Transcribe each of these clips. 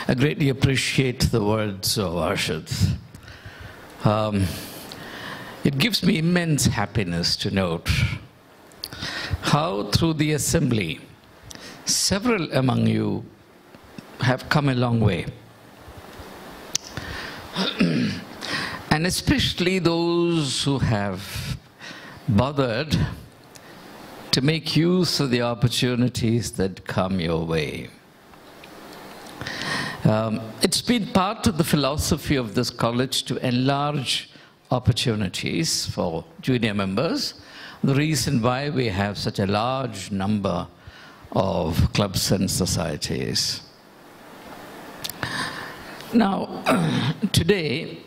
I greatly appreciate the words of Arshad. It gives me immense happiness to note how through the assembly, several among you have come a long way. And especially those who have bothered to make use of the opportunities that come your way. It's been part of the philosophy of this college to enlarge opportunities for junior members. The reason why we have such a large number of clubs and societies. Now, today,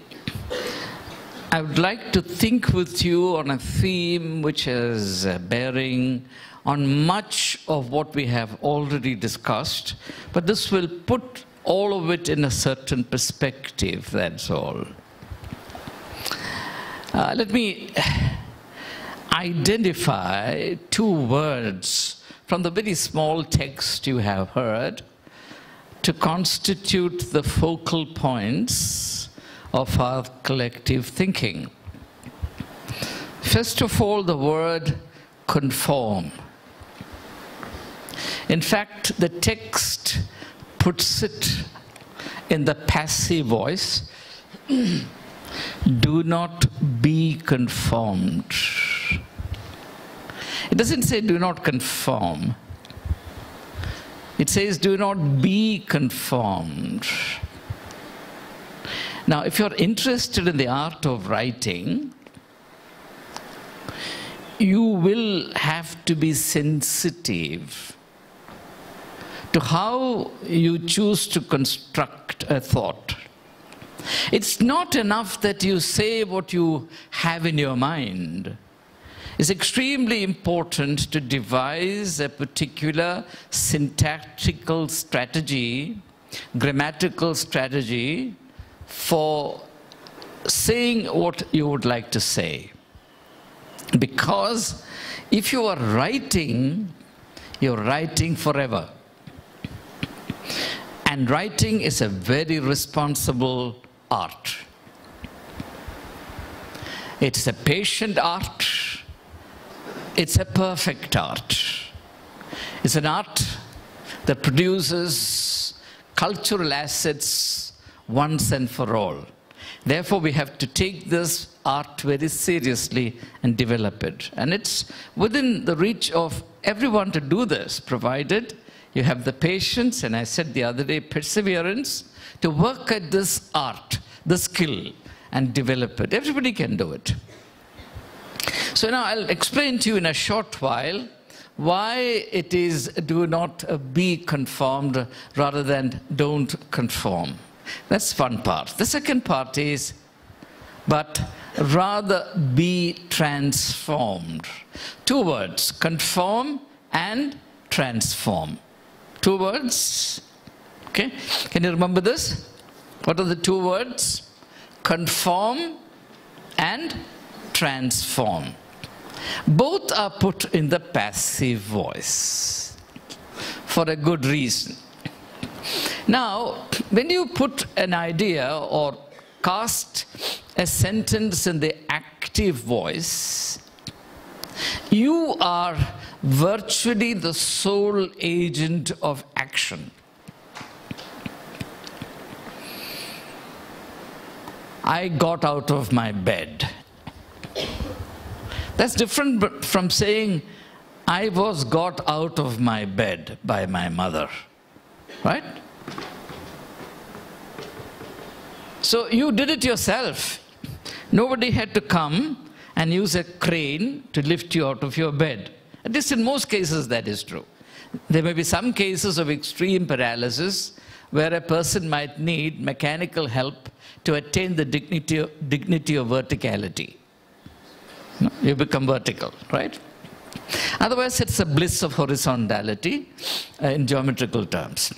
I would like to think with you on a theme which has a bearing on much of what we have already discussed, but this will put all of it in a certain perspective, that's all. Let me identify two words from the very small text you have heard to constitute the focal points of our collective thinking. First of all, the word conform. In fact, the text puts it in the passive voice. Do not be conformed. It doesn't say do not conform. It says do not be conformed. Now, if you're interested in the art of writing, you will have to be sensitive to how you choose to construct a thought. It's not enough that you say what you have in your mind. It's extremely important to devise a particular syntactical strategy, grammatical strategy for saying what you would like to say. Because if you are writing, you're writing forever. And writing is a very responsible art. It's a patient art. It's a perfect art. It's an art that produces cultural assets once and for all. Therefore, we have to take this art very seriously and develop it. And it's within the reach of everyone to do this, provided you have the patience, and I said the other day, perseverance, to work at this art, the skill, and develop it. Everybody can do it. So now I'll explain to you in a short while why it is do not be conformed rather than don't conform. That's one part. The second part is, but rather be transformed. Two words, conform and transform. Two words, okay? Can you remember this? What are the two words? Conform and transform. Both are put in the passive voice for a good reason. Now, when you put an idea or cast a sentence in the active voice, you are virtually the sole agent of action. I got out of my bed. That's different from saying, I was got out of my bed by my mother. Right? So you did it yourself. Nobody had to come and use a crane to lift you out of your bed. At least in most cases that is true. There may be some cases of extreme paralysis where a person might need mechanical help to attain the dignity of verticality. You become vertical, right? Otherwise, it's a bliss of horizontality in geometrical terms.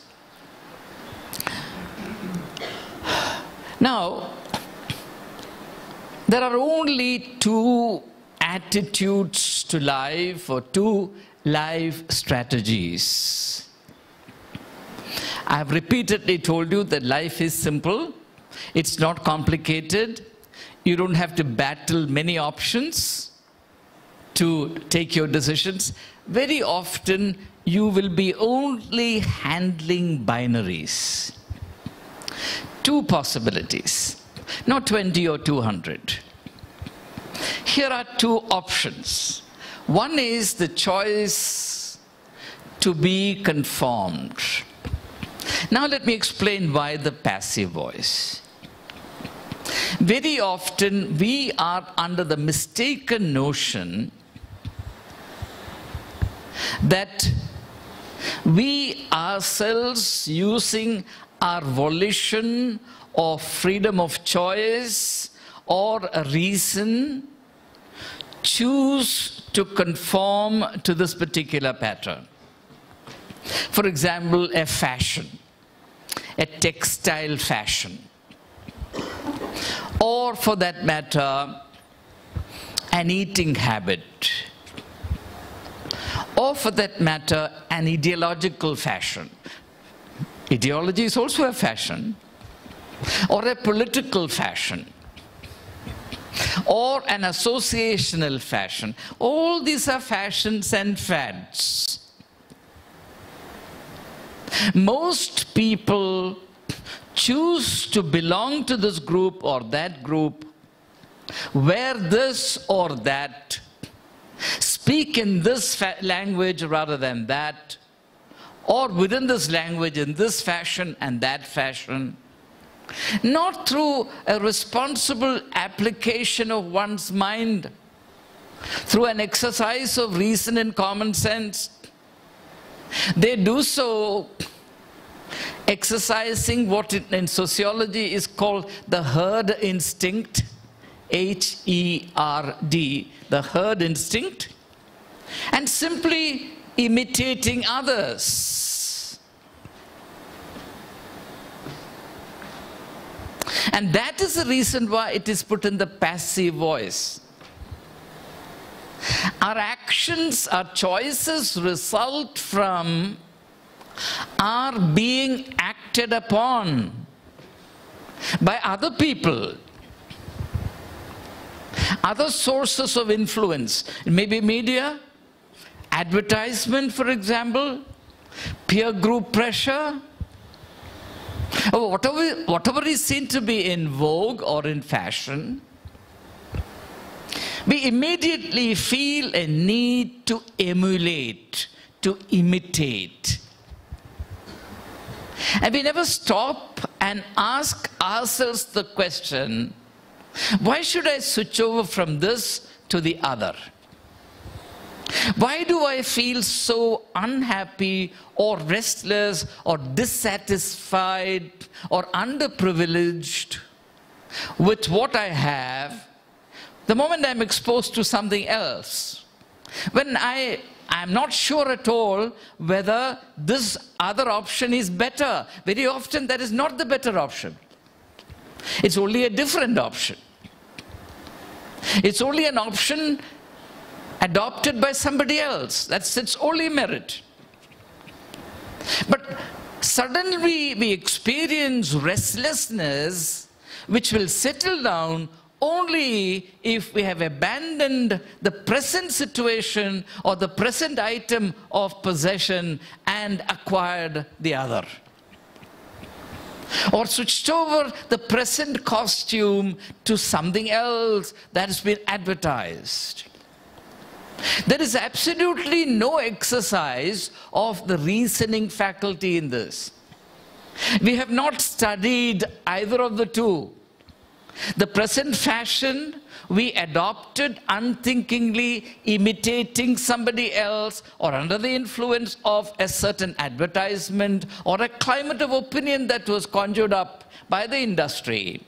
Now, there are only two attitudes to life or two life strategies. I have repeatedly told you that life is simple. It's not complicated. You don't have to battle many options to take your decisions. Very often, you will be only handling binaries. Two possibilities, not 20 or 200. Here are two options. One is the choice to be conformed. Now let me explain why the passive voice. Very often we are under the mistaken notion that we ourselves, using our volition or freedom of choice or a reason, choose to conform to this particular pattern. For example, a fashion, a textile fashion, or for that matter, an eating habit, or for that matter, an ideological fashion. Ideology is also a fashion, or a political fashion, or an associational fashion. All these are fashions and fads. Most people choose to belong to this group or that group, wear this or that, speak in this language rather than that, or within this language in this fashion and that fashion, not through a responsible application of one's mind, through an exercise of reason and common sense. They do so exercising what in sociology is called the herd instinct, H-E-R-D, the herd instinct, and simply imitating others. And that is the reason why it is put in the passive voice. Our actions, our choices result from our being acted upon by other people, other sources of influence. It may be media, advertisement, for example, peer group pressure, or whatever is seen to be in vogue or in fashion. We immediately feel a need to emulate, to imitate. And we never stop and ask ourselves the question, why should I switch over from this to the other? Why do I feel so unhappy or restless or dissatisfied or underprivileged with what I have the moment I'm exposed to something else? When I'm not sure at all whether this other option is better. Very often that is not the better option. It's only a different option. It's only an option adopted by somebody else. That's its only merit. But suddenly we experience restlessness which will settle down only if we have abandoned the present situation or the present item of possession and acquired the other. Or switched over the present costume to something else that has been advertised. There is absolutely no exercise of the reasoning faculty in this. We have not studied either of the two. The present fashion we adopted unthinkingly, imitating somebody else or under the influence of a certain advertisement or a climate of opinion that was conjured up by the industry.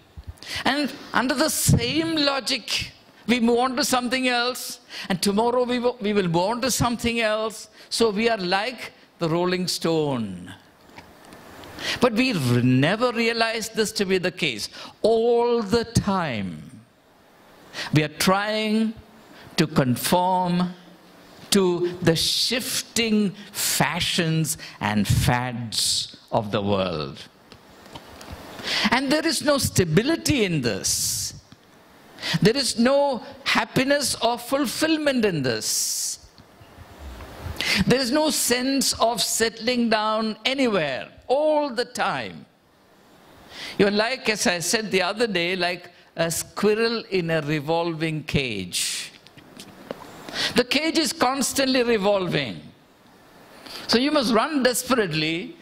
And under the same logic, we move on to something else, and tomorrow we will move on to something else. So we are like the Rolling Stone. But we never realized this to be the case. All the time, we are trying to conform to the shifting fashions and fads of the world. And there is no stability in this. There is no happiness or fulfillment in this. There is no sense of settling down anywhere, all the time. You're like, as I said the other day, like a squirrel in a revolving cage. The cage is constantly revolving. So you must run desperately,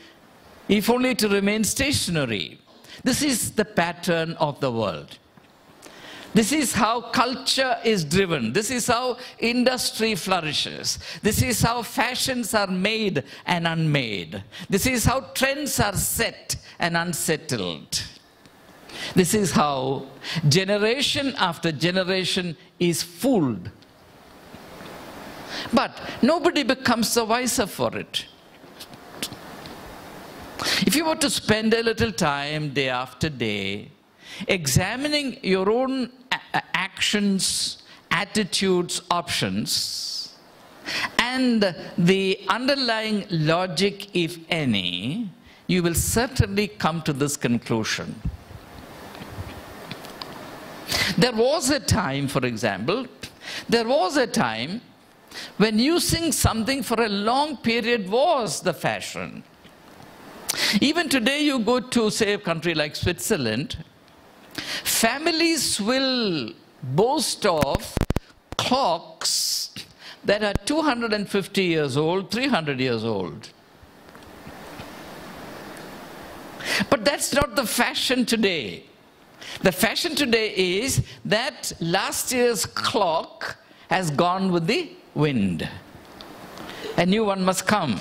if only to remain stationary. This is the pattern of the world. This is how culture is driven. This is how industry flourishes. This is how fashions are made and unmade. This is how trends are set and unsettled. This is how generation after generation is fooled. But nobody becomes the wiser for it. If you were to spend a little time day after day examining your own actions, attitudes, options, and the underlying logic, if any, you will certainly come to this conclusion. There was a time, for example, there was a time when using something for a long period was the fashion. Even today, you go to, say, a country like Switzerland, families will boast of clocks that are 250 years old, 300 years old. But that's not the fashion today. The fashion today is that last year's clock has gone with the wind. A new one must come.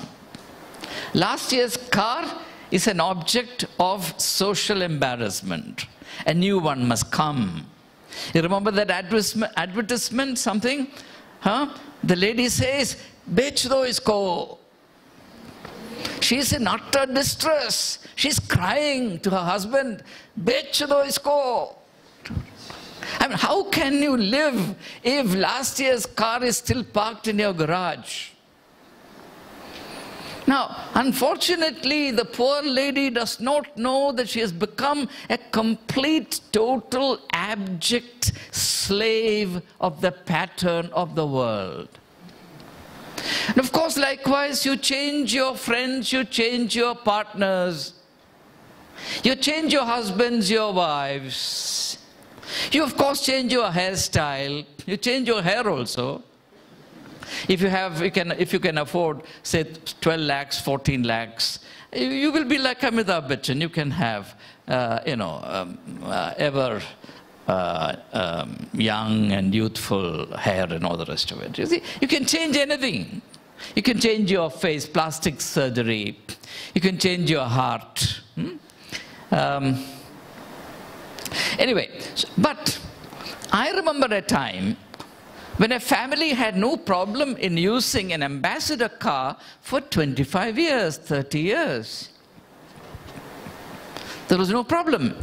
Last year's car is an object of social embarrassment. A new one must come. You remember that advertisement, something? Huh? The lady says, "Bech do isko." She's in utter distress. She's crying to her husband, "Bech do isko." I mean, how can you live if last year's car is still parked in your garage? Now, unfortunately, the poor lady does not know that she has become a complete, total, abject slave of the pattern of the world. And of course, likewise, you change your friends, you change your partners, you change your husbands, your wives. You, of course, change your hairstyle, you change your hair also. If you can afford, say, 12 lakhs, 14 lakhs, you will be like Amitabh Bachchan. You can have, ever young and youthful hair and all the rest of it. You see, you can change anything. You can change your face, plastic surgery. You can change your heart. Anyway, but I remember a time when a family had no problem in using an ambassador car for 25 years, 30 years. There was no problem.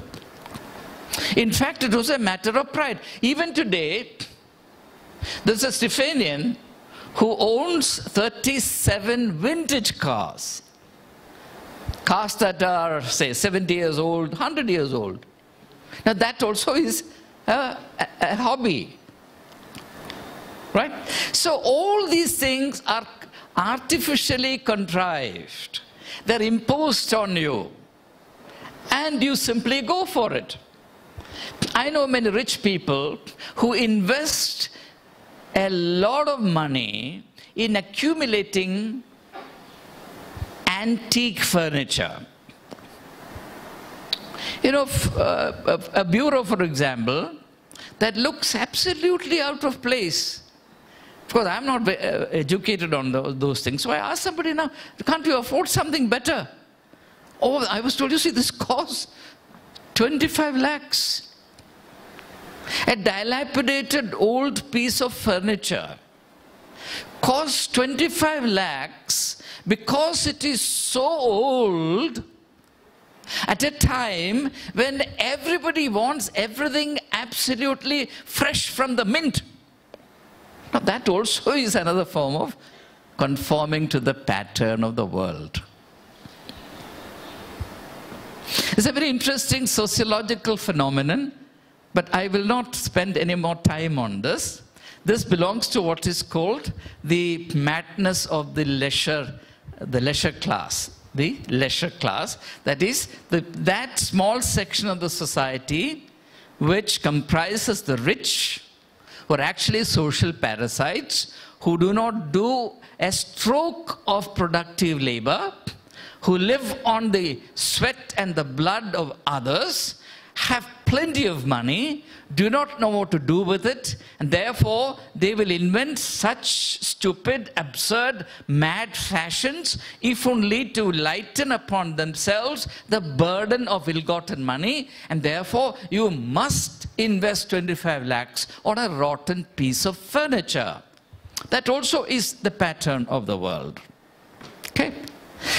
In fact, it was a matter of pride. Even today, there's a Stephanian who owns 37 vintage cars. Cars that are, say, 70 years old, 100 years old. Now that also is a hobby. Right? So all these things are artificially contrived. They're imposed on you. And you simply go for it. I know many rich people who invest a lot of money in accumulating antique furniture. You know, a bureau, for example, that looks absolutely out of place. Of course, I'm not educated on those things. So I asked somebody, now, can't you afford something better? Oh, I was told, you see, this costs 25 lakhs. A dilapidated old piece of furniture costs 25 lakhs because it is so old at a time when everybody wants everything absolutely fresh from the mint. Now, that also is another form of conforming to the pattern of the world. It's a very interesting sociological phenomenon, but I will not spend any more time on this. This belongs to what is called the madness of the leisure class. The leisure class, that is, that small section of the society which comprises the rich, who are actually social parasites, who do not do a stroke of productive labor, who live on the sweat and the blood of others, have plenty of money, do not know what to do with it, and therefore they will invent such stupid, absurd, mad fashions, if only to lighten upon themselves the burden of ill-gotten money, and therefore you must invest 25 lakhs on a rotten piece of furniture. That also is the pattern of the world. Okay?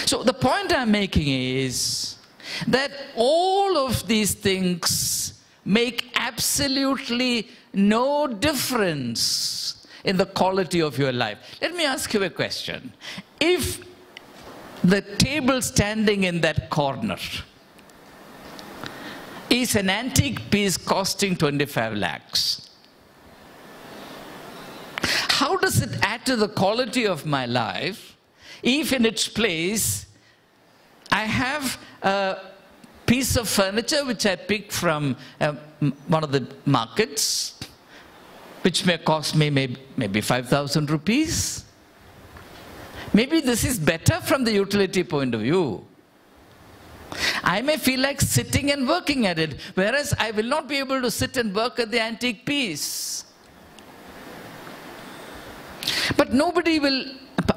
So the point I'm making is that all of these things make absolutely no difference in the quality of your life. Let me ask you a question. If the table standing in that corner is an antique piece costing 25 lakhs, how does it add to the quality of my life if in its place I have a piece of furniture which I picked from one of the markets, which may cost me maybe 5,000 rupees? Maybe this is better from the utility point of view. I may feel like sitting and working at it, whereas I will not be able to sit and work at the antique piece. But nobody will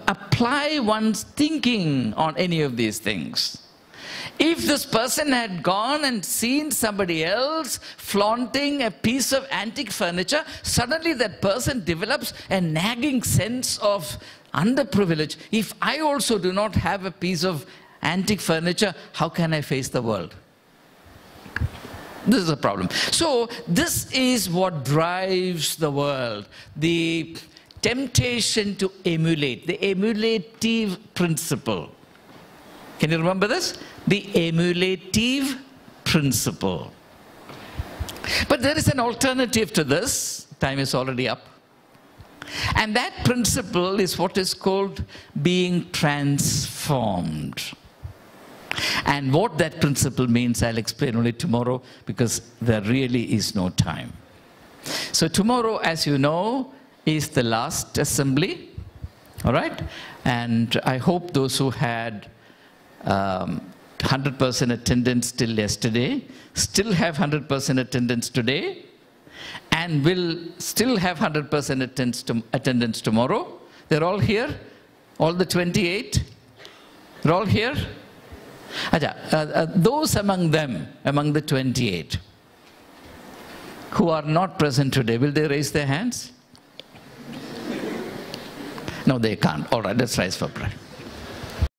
apply one's thinking on any of these things. If this person had gone and seen somebody else flaunting a piece of antique furniture, suddenly that person develops a nagging sense of underprivilege. If I also do not have a piece of antique furniture, how can I face the world? This is a problem. So this is what drives the world. The temptation to emulate, the emulative principle. Can you remember this? The emulative principle. But there is an alternative to this. Time is already up. And that principle is what is called being transformed. And what that principle means, I'll explain only tomorrow, because there really is no time. So tomorrow, as you know, is the last assembly. All right? And I hope those who had 100% attendance till yesterday still have 100% attendance today, and will still have 100% attendance tomorrow. They're all here? All the 28? They're all here? Those among them, among the 28, who are not present today, will they raise their hands? No, they can't. All right, let's rise for prayer.